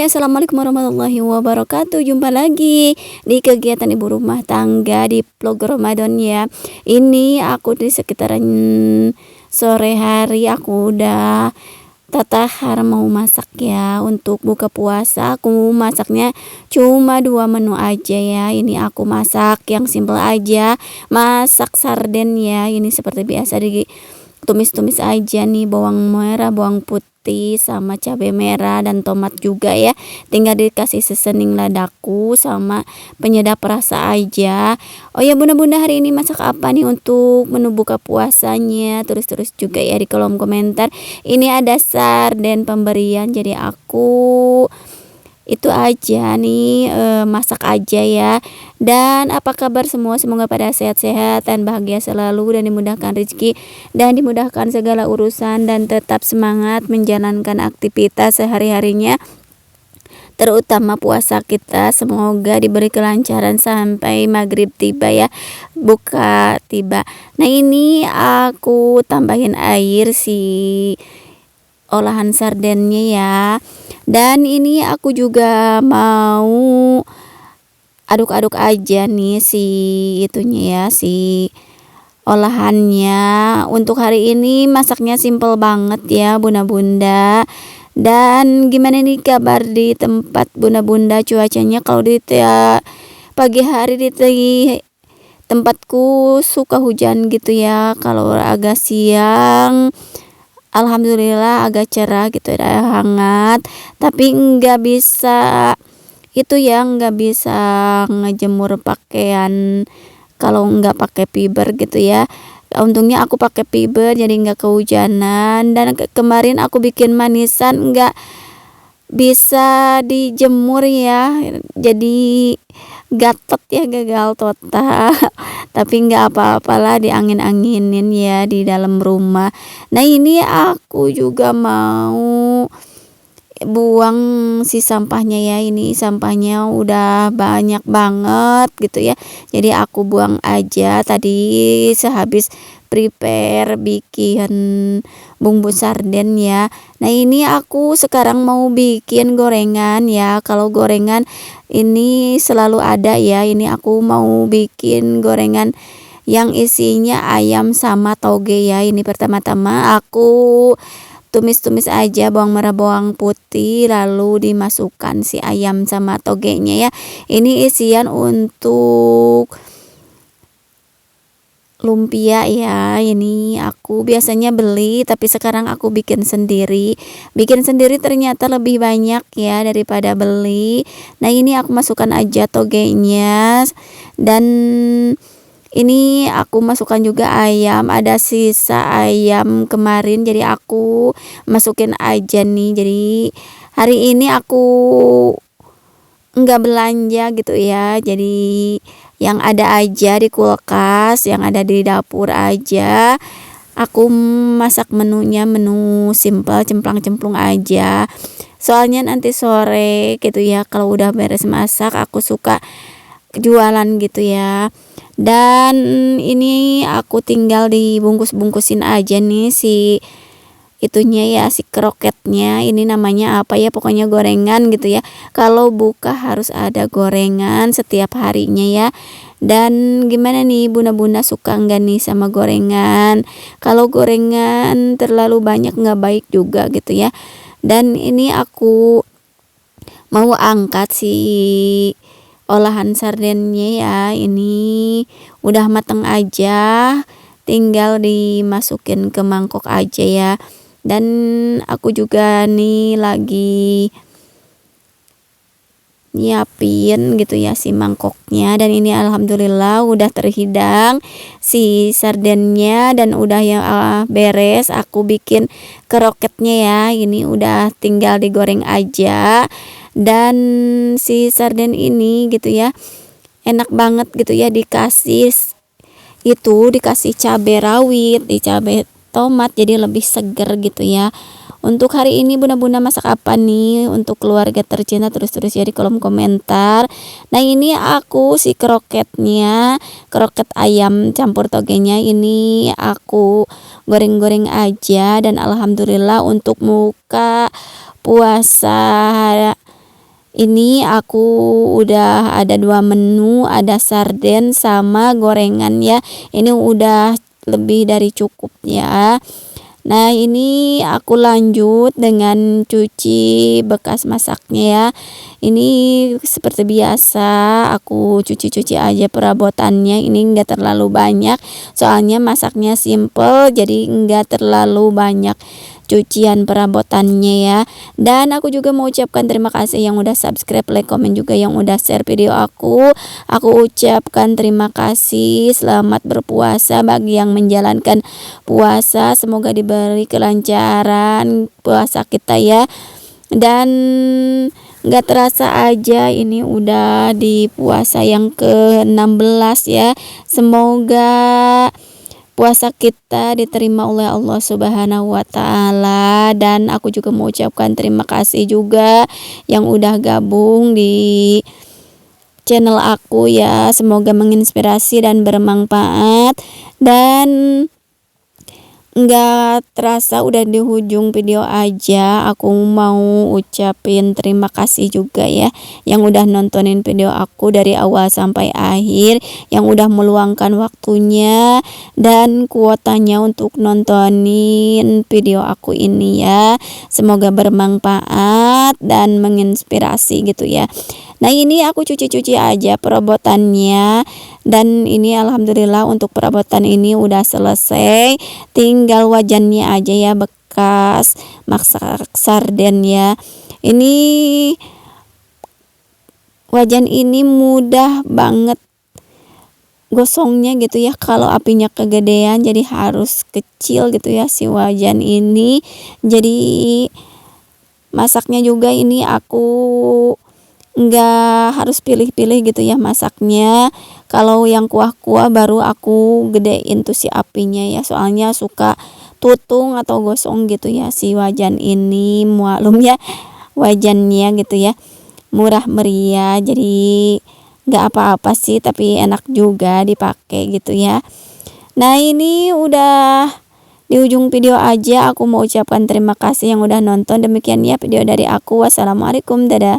Assalamualaikum warahmatullahi wabarakatuh. Jumpa lagi di kegiatan ibu rumah tangga di vlog Ramadan ya. Ini aku di sekitaran sore hari aku udah tatahar mau masak ya untuk buka puasa. Aku masaknya cuma 2 menu aja ya. Ini aku masak yang simple aja, masak sarden ya. Ini seperti biasa tumis-tumis aja nih, bawang merah, bawang putih sama cabai merah dan tomat juga ya. Tinggal dikasih sesening ladaku sama penyedap rasa aja. Oh ya bunda-bunda, hari ini masak apa nih untuk menu buka puasanya? Terus juga ya di kolom komentar. Ini ada sarden pemberian, jadi aku itu aja nih, masak aja ya. Dan apa kabar semua, semoga pada sehat-sehat dan bahagia selalu dan dimudahkan rezeki dan dimudahkan segala urusan dan tetap semangat menjalankan aktivitas sehari-harinya, terutama puasa kita. Semoga diberi kelancaran sampai maghrib tiba ya, buka tiba. Nah ini aku tambahin air si olahan sardennya ya. Dan ini aku juga mau aduk-aduk aja nih si itunya ya, si olahannya. Untuk hari ini masaknya simple banget ya bunda-bunda. Dan gimana nih kabar di tempat bunda-bunda, cuacanya? Kalau di pagi hari di tempatku suka hujan gitu ya. Kalau agak siang alhamdulillah agak cerah gitu, ada hangat, tapi nggak bisa itu ya, nggak bisa ngejemur pakaian kalau nggak pakai fiber gitu ya. Untungnya aku pakai fiber jadi nggak kehujanan. Dan kemarin aku bikin manisan nggak bisa dijemur ya, jadi gatot ya, gagal total. Tapi nggak apa-apalah, diangin-anginin ya di dalam rumah. Nah ini aku juga mau buang si sampahnya ya. Ini sampahnya udah banyak banget gitu ya, jadi aku buang aja tadi sehabis prepare bikin bumbu sarden ya. Nah ini aku sekarang mau bikin gorengan ya. Kalau gorengan ini selalu ada ya. Ini aku mau bikin gorengan yang isinya ayam sama toge ya. Ini pertama-tama aku tumis-tumis aja bawang merah, bawang putih, lalu dimasukkan si ayam sama togenya ya. Ini isian untuk lumpia ya. Ini aku biasanya beli, tapi sekarang aku bikin sendiri. Ternyata lebih banyak ya daripada beli. Nah ini aku masukkan aja togenya. Dan ini aku masukkan juga ayam, ada sisa ayam kemarin jadi aku masukin aja nih. Jadi hari ini aku nggak belanja gitu ya, jadi yang ada aja di kulkas, yang ada di dapur aja. Aku masak menunya, menu simple, cemplang-cemplung aja. Soalnya nanti sore gitu ya, kalau udah beres masak aku suka jualan gitu ya. Dan ini aku tinggal dibungkus-bungkusin aja nih si itunya ya, si kroketnya. Ini namanya apa ya, pokoknya gorengan gitu ya. Kalau buka harus ada gorengan setiap harinya ya. Dan gimana nih bunda-bunda, suka enggak nih sama gorengan? Kalau gorengan terlalu banyak nggak baik juga gitu ya. Dan ini aku mau angkat si olahan sardennya ya. Ini udah mateng aja, tinggal dimasukin ke mangkok aja ya. Dan aku juga nih lagi nyiapin gitu ya si mangkoknya. Dan ini alhamdulillah udah terhidang si sardennya dan udah yang beres. Aku bikin kroketnya ya, ini udah tinggal digoreng aja. Dan si sarden ini gitu ya enak banget gitu ya, dikasih cabai rawit, di cabai tomat, jadi lebih seger gitu ya. Untuk hari ini bunda-bunda masak apa nih untuk keluarga tercinta? Terus ya di kolom komentar. Nah ini aku si kroketnya, kroket ayam campur togenya, ini aku goreng-goreng aja. Dan alhamdulillah untuk muka puasa Ini aku udah ada 2 menu, ada sarden sama gorengan ya. Ini udah lebih dari cukup ya. Nah, ini aku lanjut dengan cuci bekas masaknya ya. Ini seperti biasa aku cuci-cuci aja perabotannya. Ini enggak terlalu banyak, soalnya masaknya simple jadi enggak terlalu banyak cucian perabotannya ya. Dan aku juga mau ucapkan terima kasih yang udah subscribe, like, komen juga yang udah share video aku. Aku ucapkan terima kasih, selamat berpuasa bagi yang menjalankan puasa, semoga diberi kelancaran puasa kita ya. Dan nggak terasa aja ini udah di puasa yang ke-16 ya. Semoga puasa kita diterima oleh Allah Subhanahu wa taala, dan aku juga mau ucapkan terima kasih juga yang udah gabung di channel aku ya. Semoga menginspirasi dan bermanfaat, dan nggak terasa udah di ujung video aja. Aku mau ucapin terima kasih juga ya yang udah nontonin video aku dari awal sampai akhir, yang udah meluangkan waktunya dan kuotanya untuk nontonin video aku ini ya. Semoga bermanfaat dan menginspirasi gitu ya. Nah, ini aku cuci-cuci aja perabotannya, dan ini alhamdulillah untuk perabotan ini udah selesai. Tinggal wajannya aja ya, bekas masak sarden ya. Ini wajan ini mudah banget gosongnya gitu ya. Kalau apinya kegedean jadi harus kecil gitu ya si wajan ini. Jadi masaknya juga ini aku nggak harus pilih-pilih gitu ya masaknya. Kalau yang kuah-kuah baru aku gedein tuh si apinya ya, soalnya suka tutung atau gosong gitu ya si wajan ini. Maklum ya wajannya gitu ya, murah meriah, jadi nggak apa-apa sih, tapi enak juga dipakai gitu ya. Nah, ini udah di ujung video aja. Aku mau ucapkan terima kasih yang udah nonton. Demikian ya video dari aku. Wassalamualaikum, dadah.